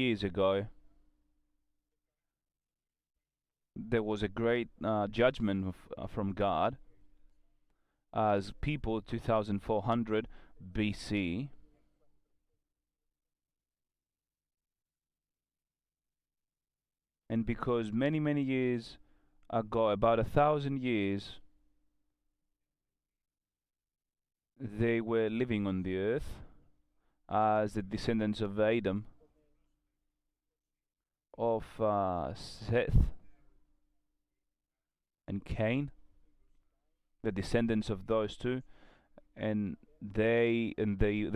years ago, there was a great judgment from God as people 2400 BC, and because many years ago, about 1,000 years, they were living on the earth as the descendants of Adam, of Seth and Cain, the descendants of those two, and the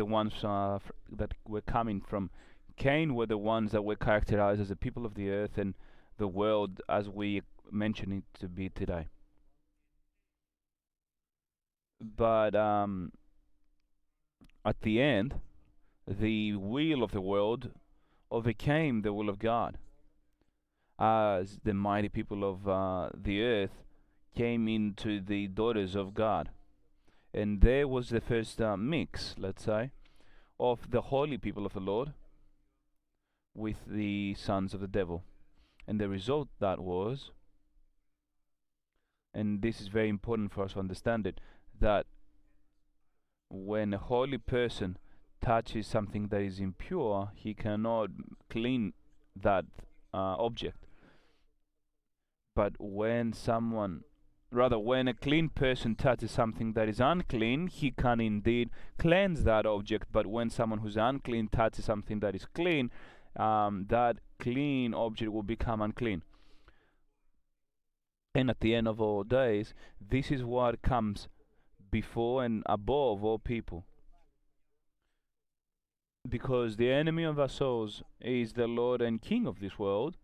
ones that were coming from Cain were the ones that were characterized as the people of the earth and the world as we mention it to be today. But at the end, the will of the world overcame the will of God, as the mighty people of the earth came into the daughters of God. And there was the first mix, let's say, of the holy people of the Lord with the sons of the devil. And the result that was, and this is very important for us to understand it, that when a holy person touches something that is impure, he cannot clean that object. But when a clean person touches something that is unclean, he can indeed cleanse that object. But when someone who's unclean touches something that is clean, that clean object will become unclean. And at the end of all days, this is what comes before and above all people. Because the enemy of our souls is the Lord and King of this world,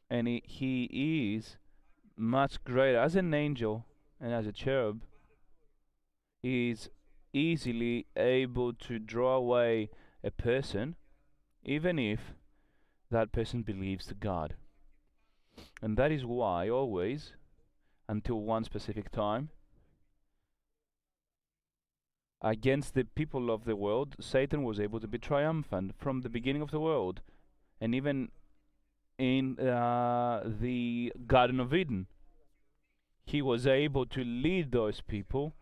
and he is much greater as an angel and as a cherub. He is easily able to draw away a person, even if that person believes to God. And that is why always, until one specific time, against the people of the world, Satan was able to be triumphant from the beginning of the world, and even in the Garden of Eden. He was able to lead those people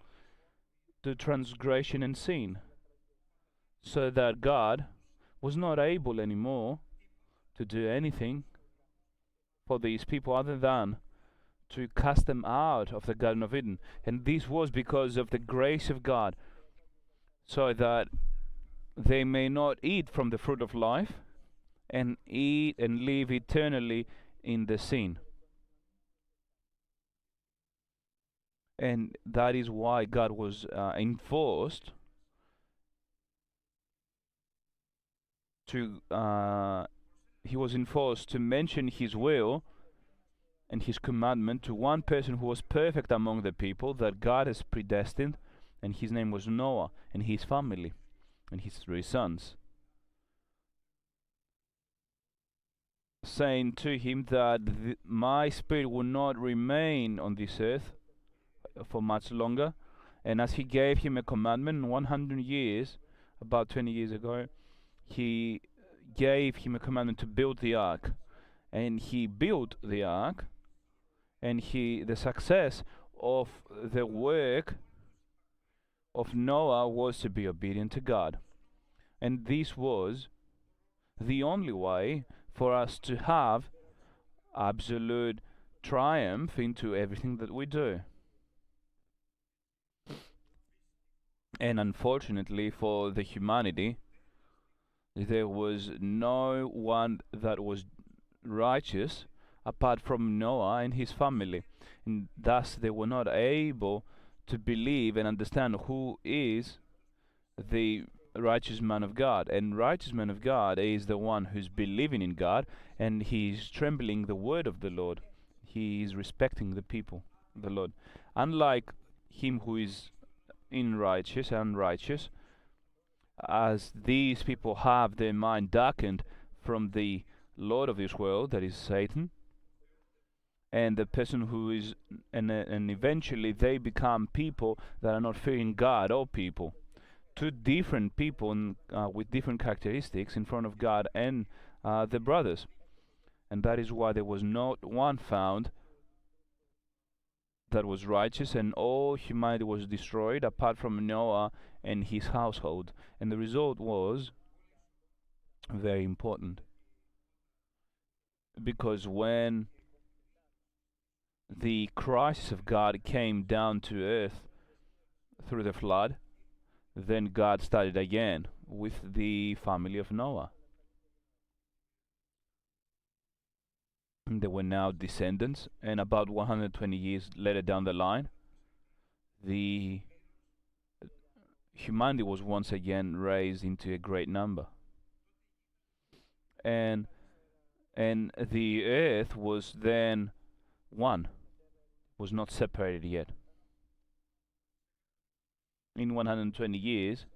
to transgression and sin, so that God was not able anymore to do anything for these people other than to cast them out of the Garden of Eden. And this was because of the grace of God, so that they may not eat from the fruit of life and eat and live eternally in the sin. And that is why God was enforced to he was enforced to mention his will and his commandment to one person who was perfect among the people that God has predestined, and his name was Noah, and his family and his 3 sons, saying to him that my spirit will not remain on this earth for much longer. And as he gave him a commandment 100 years, about 20 years ago, he gave him a commandment to build the ark. And he built the ark, and the success of the work of Noah was to be obedient to God. And this was the only way for us to have absolute triumph into everything that we do. And unfortunately for the humanity, there was no one that was righteous apart from Noah and his family, and thus they were not able to believe and understand who is the righteous man of God. And righteous man of God is the one who's believing in God, and he's trembling the word of the Lord. He is respecting the people of the Lord, unlike him who is unrighteous, as these people have their mind darkened from the Lord of this world, that is Satan, and the person who is, and eventually they become people that are not fearing God or people. two different people with different characteristics in front of God and the brothers. And that is why there was not one found that was righteous, and all humanity was destroyed apart from Noah and his household. And the result was very important, because when the crisis of God came down to earth through the flood, then God started again with the family of Noah. And they were now descendants, and about 120 years later down the line, the humanity was once again raised into a great number. And the earth was then one, was not separated yet. In 120 years,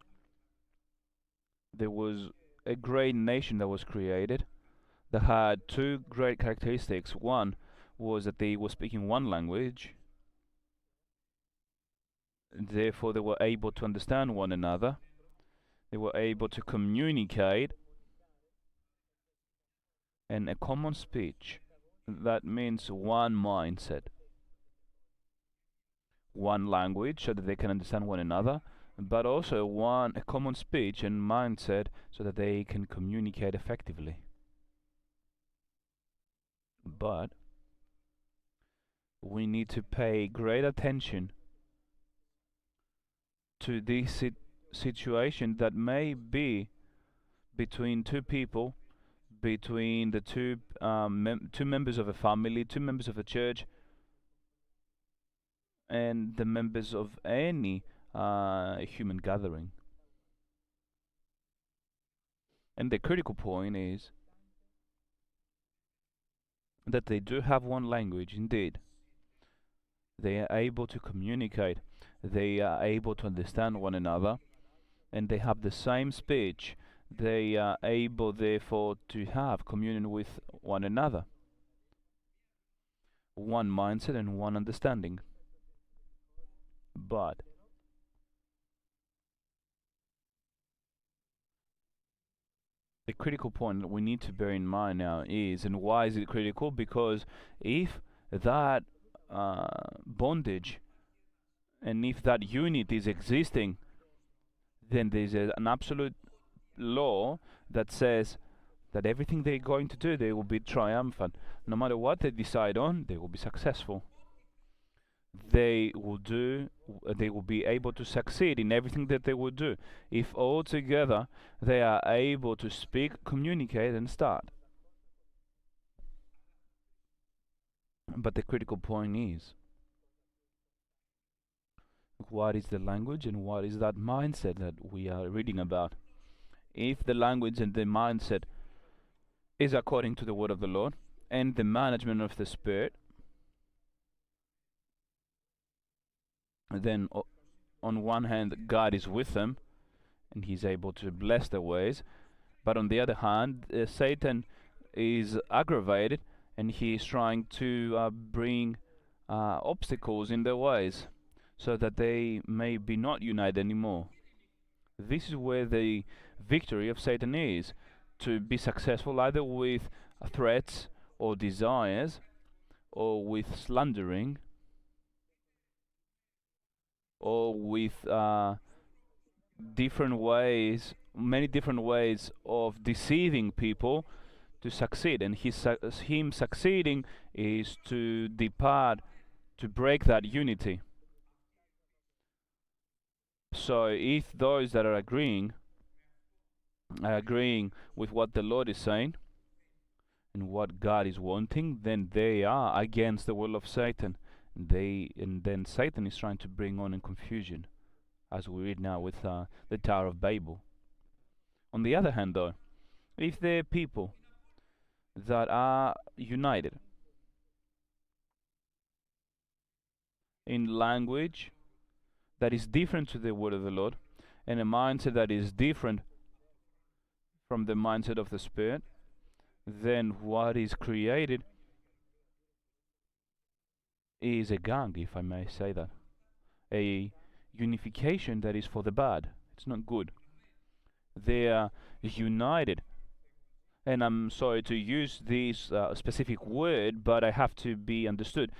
there was a great nation that was created that had two great characteristics. One was that they were speaking one language, therefore they were able to understand one another, they were able to communicate, and a common speech. That means one mindset, one language, so that they can understand one another, but also a common speech and mindset, so that they can communicate effectively. But we need to pay great attention to this situation that may be between two people, between the two members of a family, two members of a church, and the members of any human gathering. And the critical point is that they do have one language indeed. They are able to communicate, they are able to understand one another, and they have the same speech. They are able, therefore, to have communion with one another. One mindset and one understanding. But the critical point that we need to bear in mind now is, and why is it critical? Because if that bondage and if that unity is existing, then there's an absolute law that says that everything they're going to do, they will be triumphant. No matter what they decide on, they will be successful. They will be able to succeed in everything that they will do if all together they are able to speak, communicate, and start. But the critical point is, what is the language and what is that mindset that we are reading about? If the language and the mindset is according to the word of the Lord and the management of the Spirit, then on one hand God is with them and he's able to bless their ways, but on the other hand Satan is aggravated and he is trying to bring obstacles in their ways so that they may be not united anymore. This is where the victory of Satan is, to be successful either with threats or desires or with slandering or with different ways, many different ways of deceiving people to succeed. And him succeeding is to depart, to break that unity. So if those that are agreeing with what the Lord is saying and what God is wanting, then they are against the will of Satan. And then Satan is trying to bring on in confusion, as we read now with the Tower of Babel. On the other hand, though, if there are people that are united in language that is different to the word of the Lord, and a mindset that is different from the mindset of the Spirit, then what is created is a gang, if I may say that. A unification that is for the bad. It's not good. They are united. And I'm sorry to use this specific word, but I have to be understood.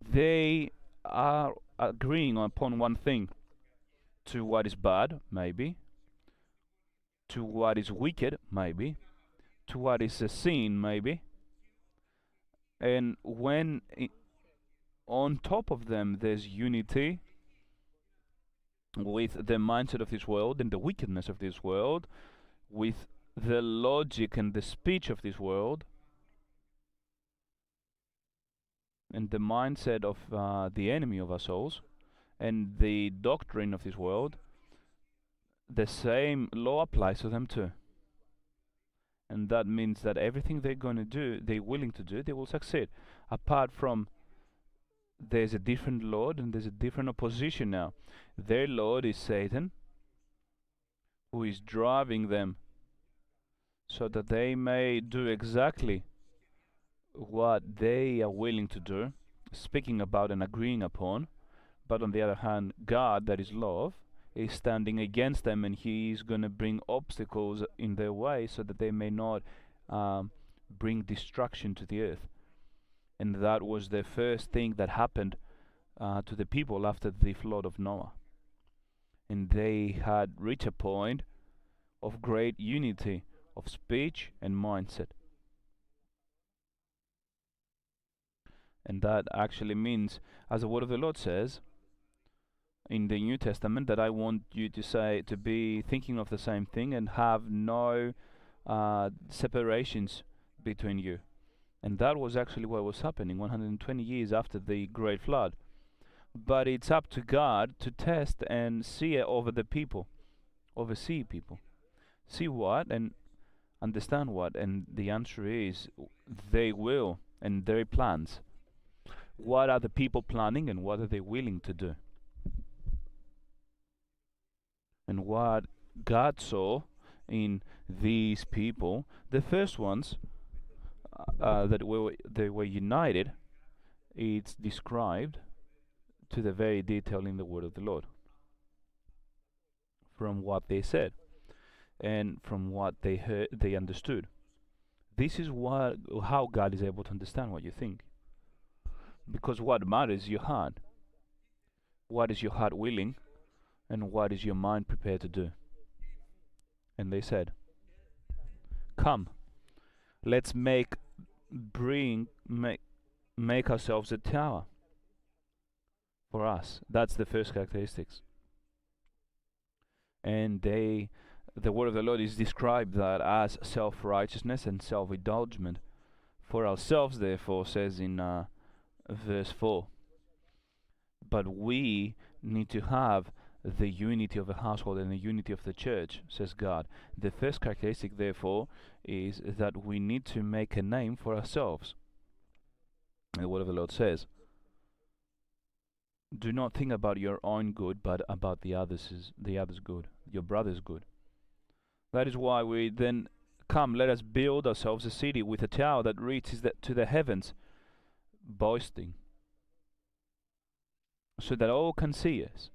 They are agreeing upon one thing: to what is bad, maybe, to what is wicked, maybe, to what is a sin, maybe. And when on top of them there's unity with the mindset of this world and the wickedness of this world, with the logic and the speech of this world, and the mindset of the enemy of our souls, and the doctrine of this world, the same law applies to them too. And that means that everything they're going to do, they're willing to do, they will succeed. Apart from, there's a different Lord and there's a different opposition now. Their Lord is Satan, who is driving them so that they may do exactly what they are willing to do, speaking about and agreeing upon. But on the other hand, God, that is love, is standing against them, and He is going to bring obstacles in their way so that they may not bring destruction to the earth. And that was the first thing that happened to the people after the flood of Noah. And they had reached a point of great unity of speech and mindset. And that actually means, as the word of the Lord says in the New Testament, that I want you to be thinking of the same thing and have no separations between you. And that was actually what was happening 120 years after the great flood. But it's up to God to test and see over the people, oversee people. See what and understand what, and the answer is they will, and their plans. What are the people planning and what are they willing to do? And what God saw in these people, the first ones that they were united, it's described to the very detail in the word of the Lord, from what they said and from what they heard, they understood. This is how God is able to understand what you think, because what matters is your heart. What is your heart willing, and what is your mind prepared to do? And they said, "Come, let's make ourselves a tower for us." That's the first characteristics. And the word of the Lord is described that as self-righteousness and self-indulgence. For ourselves, therefore, says in verse 4. But we need to have the unity of the household and the unity of the church, says God. The first characteristic, therefore, is that we need to make a name for ourselves. And the word of the Lord says, do not think about your own good, but about the other's good, your brother's good. That is why we then come, let us build ourselves a city with a tower that reaches to the heavens, boasting, so that all can see us,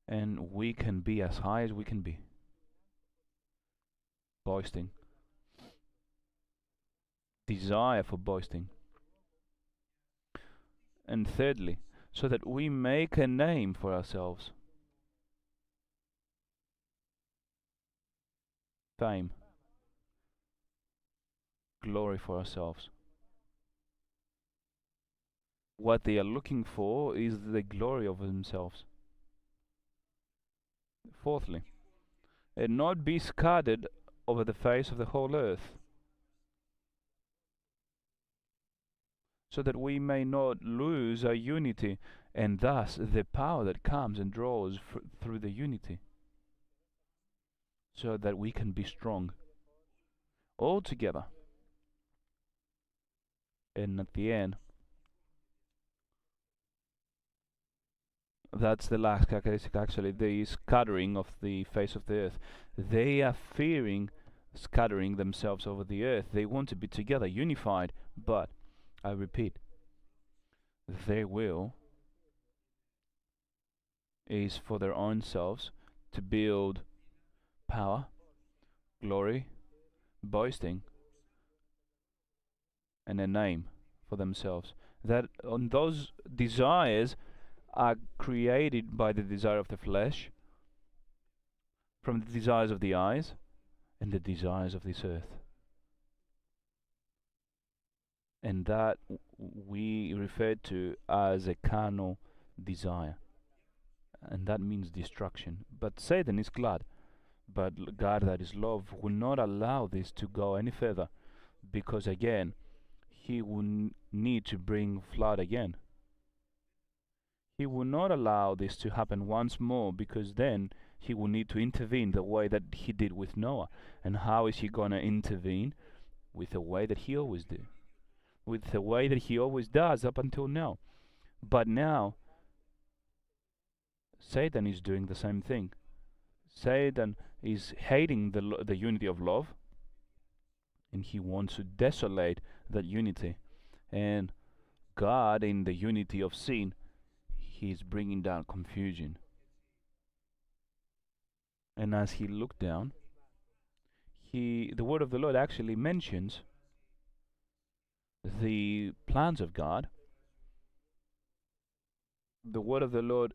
and we can be as high as we can be. Boasting. Desire for boasting. And thirdly, so that we make a name for ourselves. Fame. Glory for ourselves. What they are looking for is the glory of themselves. Fourthly, and not be scattered over the face of the whole earth, so that we may not lose our unity, and thus the power that comes and draws through the unity, so that we can be strong all together. And at the end, that's the last characteristic, actually, the scattering of the face of the earth. They are fearing scattering themselves over the earth. They want to be together, unified, but I repeat, their will is for their own selves to build power, glory, boasting, and a name for themselves. That on those desires are created by the desire of the flesh, from the desires of the eyes, and the desires of this earth. And that we refer to as a carnal desire. And that means destruction. But Satan is glad. But God, that is love, will not allow this to go any further, because again, he will need to bring flood again. He will not allow this to happen once more, because then he will need to intervene the way that he did with Noah. And how is he going to intervene? With the way that he always did. With the way that he always does up until now. But now, Satan is doing the same thing. Satan is hating the unity of love, and he wants to desolate that unity. And God, in the unity of sin, he is bringing down confusion. And as he looked down, the word of the Lord actually mentions the plans of God. The word of the Lord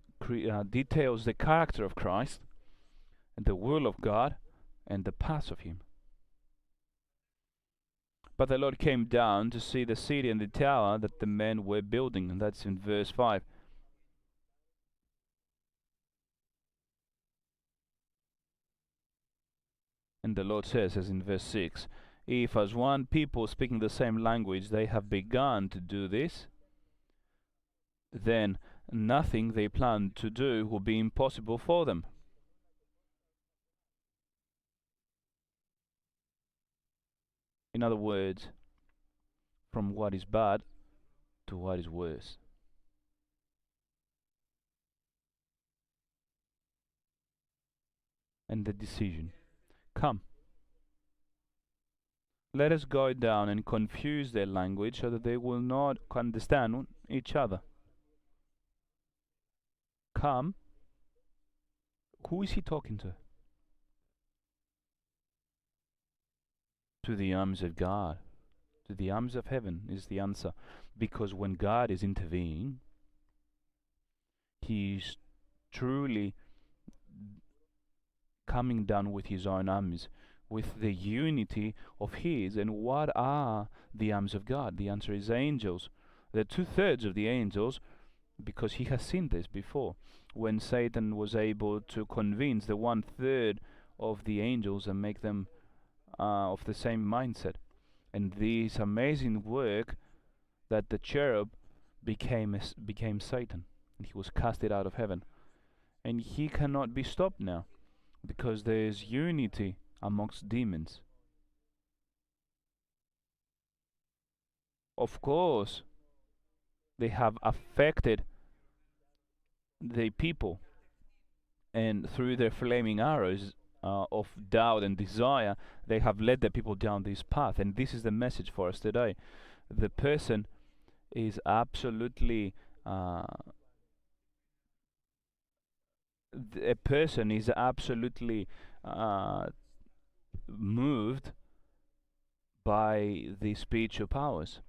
details the character of Christ, and the will of God, and the paths of him. But the Lord came down to see the city and the tower that the men were building, and that's in verse 5. And the Lord says, as in verse 6, if as one people speaking the same language they have begun to do this, then nothing they plan to do will be impossible for them. In other words, from what is bad to what is worse. And the decision, come, let us go down and confuse their language so that they will not understand each other. Come. Who is he talking to? To the arms of God. To the arms of heaven is the answer. Because when God is intervening, he is truly coming down with his own armies, with the unity of his. And what are the arms of God? The answer is angels. The 2/3 of the angels, because he has seen this before, when Satan was able to convince the 1/3 of the angels and make them of the same mindset. And this amazing work that the cherub became Satan, and he was casted out of heaven. And he cannot be stopped now, because there is unity amongst demons. Of course, they have affected the people, and through their flaming arrows of doubt and desire, they have led the people down this path. And this is the message for us today. The person is absolutely moved by the spiritual powers.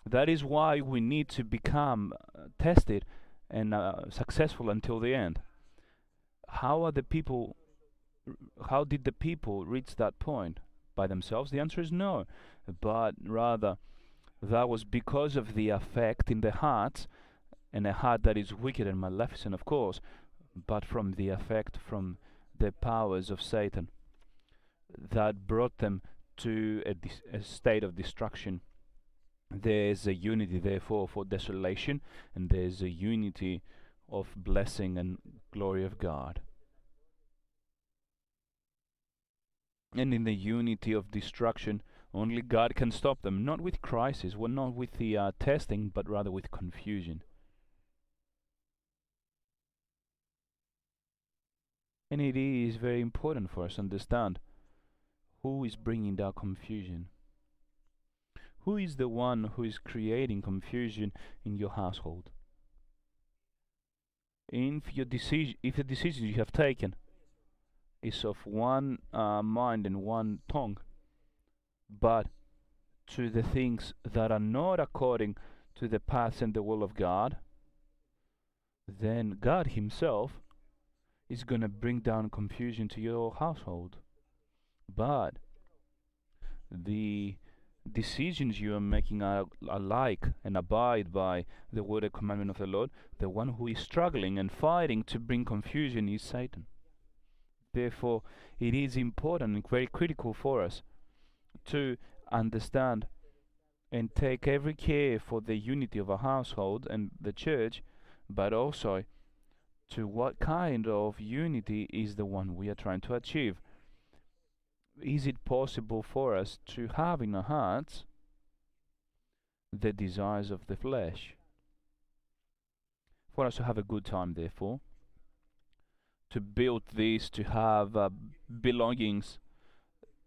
That is why we need to become tested and successful until the end. How did the people reach that point? By themselves? The answer is no. But rather, that was because of the effect in the hearts, and a heart that is wicked and maleficent, of course, but from the effect from the powers of Satan that brought them to a state of destruction. There's a unity, therefore, for desolation, and there's a unity of blessing and glory of God. And in the unity of destruction, only God can stop them, not with crisis, well, not with the testing, but rather with confusion. And it is very important for us to understand who is bringing that confusion. Who is the one who is creating confusion in your household? If the decisions you have taken is of one mind and one tongue. But to the things that are not according to the paths and the will of God, then God Himself is going to bring down confusion to your household. But the decisions you are making are alike and abide by the word and commandment of the Lord, the one who is struggling and fighting to bring confusion is Satan. Therefore, it is important and very critical for us to understand and take every care for the unity of a household and the church, but also to what kind of unity is the one we are trying to achieve. Is it possible for us to have in our hearts the desires of the flesh? For us to have a good time, therefore, to build this, to have belongings,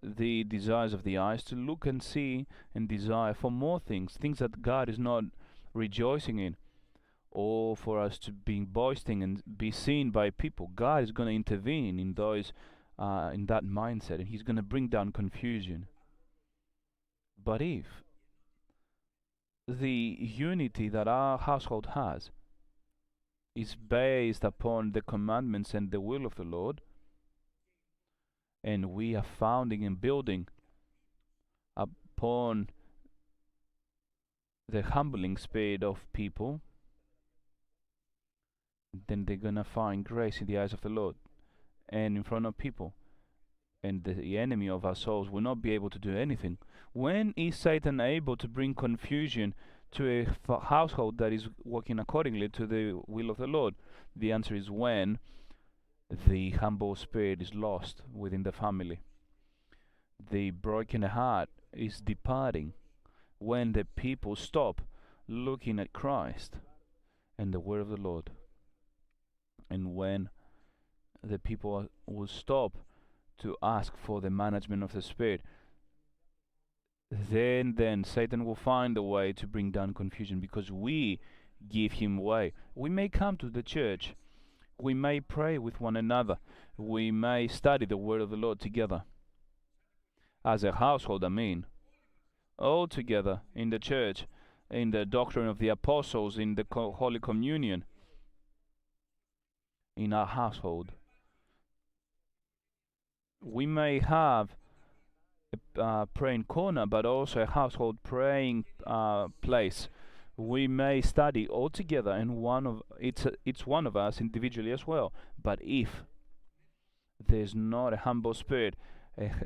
the desires of the eyes, to look and see and desire for more things, things that God is not rejoicing in, or for us to be boasting and be seen by people. God is going to intervene in those, in that mindset, and He's going to bring down confusion. But if the unity that our household has is based upon the commandments and the will of the Lord, and we are founding and building upon the humbling spirit of people, then they're gonna find grace in the eyes of the Lord and in front of people, and the enemy of our souls will not be able to do anything. When is Satan able to bring confusion to a household that is working accordingly to the will of the Lord? The answer is when the humble spirit is lost within the family. The broken heart is departing when the people stop looking at Christ and the word of the Lord, and when the people will stop to ask for the management of the Spirit, then Satan will find a way to bring down confusion, because we give him way. We may come to the church, we may pray with one another, we may study the word of the Lord together, as a household, all together in the church, in the doctrine of the apostles, in the Holy Communion, in our household. We may have a praying corner, but also a household praying place. We may study all together, and it's one of us individually as well. But if there's not a humble spirit,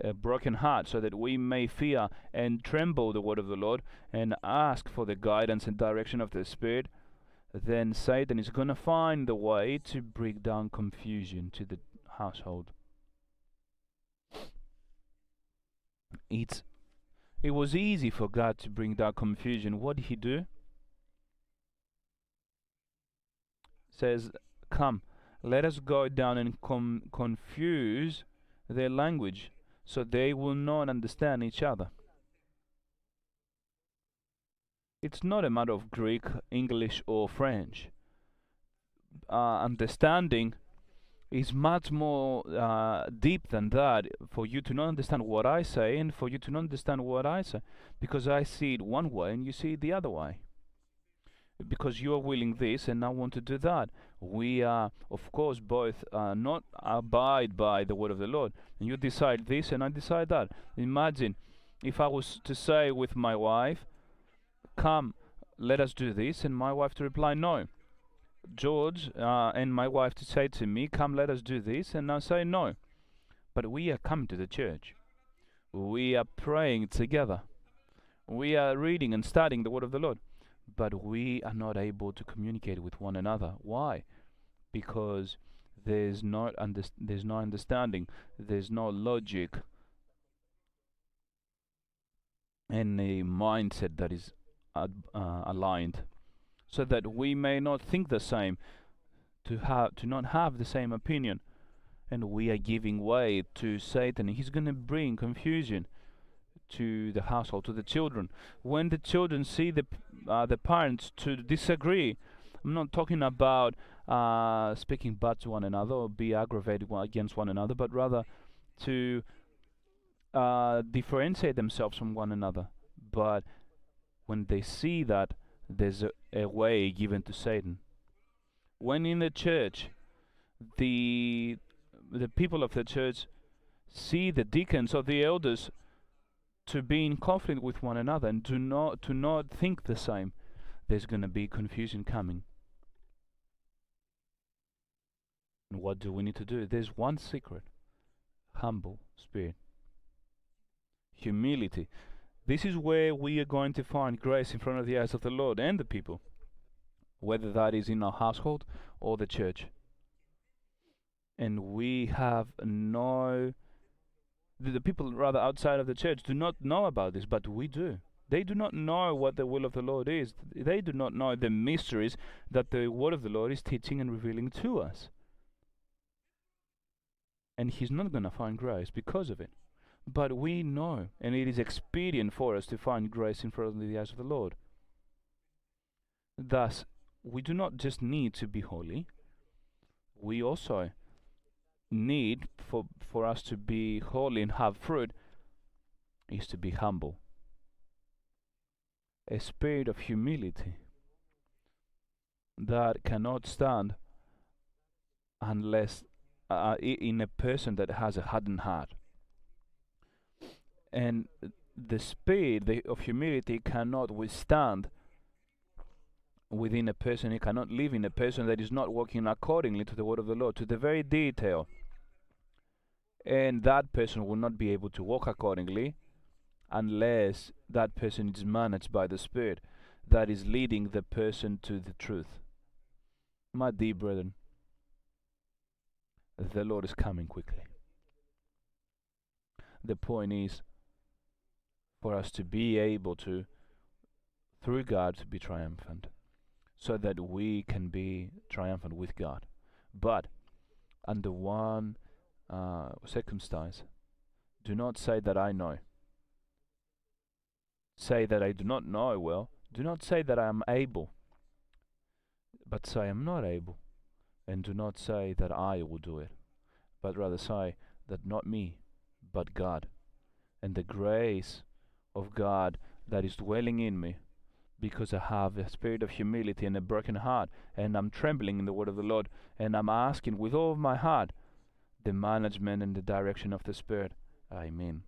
a broken heart, so that we may fear and tremble the word of the Lord and ask for the guidance and direction of the Spirit, then Satan is going to find the way to bring down confusion to the household. It was easy for God to bring down confusion. What did He do? Says, come, let us go down and confuse their language, so they will not understand each other. It's not a matter of Greek, English, or French. Understanding is much more deep than that, for you to not understand what I say and for you to not understand what I say, because I see it one way and you see it the other way. Because you are willing this and I want to do that. We are, of course, both not abide by the word of the Lord. And you decide this and I decide that. Imagine if I was to say with my wife, come, let us do this, and my wife to reply no. George and my wife to say to me, come, let us do this, and I say no. But we are coming to the church. We are praying together. We are reading and studying the word of the Lord. But we are not able to communicate with one another. Why? Because there's no understanding, there's no logic, and a mindset that is aligned, so that we may not think the same, to not have the same opinion, and we are giving way to Satan. He's going to bring confusion to the household, to the children. When the children see the parents to disagree, I'm not talking about speaking bad to one another or be aggravated against one another, but rather to differentiate themselves from one another. But when they see that there's a way given to Satan, when in the church the people of the church see the deacons or the elders to be in conflict with one another and to not think the same, there's going to be confusion coming. And what do we need to do? There's one secret: humble spirit, humility. This is where we are going to find grace in front of the eyes of the Lord and the people, whether that is in our household or the church. And we have the people rather outside of the church do not know about this, but we do. They do not know what the will of the Lord is. They do not know the mysteries that the word of the Lord is teaching and revealing to us. And He's not going to find grace because of it. But we know, and it is expedient for us to find grace in front of the eyes of the Lord. Thus, we do not just need to be holy, we also need for us to be holy and have fruit is to be humble. A spirit of humility that cannot stand unless in a person that has a hardened heart. And the spirit of humility cannot withstand within a person. It cannot live in a person that is not working accordingly to the word of the Lord, to the very detail. And that person will not be able to walk accordingly unless that person is managed by the Spirit that is leading the person to the truth. My dear brethren, the Lord is coming quickly. The point is for us to be able to, through God, to be triumphant, so that we can be triumphant with God. But under one circumstance, do not say that I know. Say that I do not know well. Do not say that I am able, but say I am not able. And do not say that I will do it, but rather say that not me, but God. And the grace of God that is dwelling in me, because I have a spirit of humility and a broken heart, and I'm trembling in the word of the Lord, and I'm asking with all of my heart the management and the direction of the Spirit. Amen.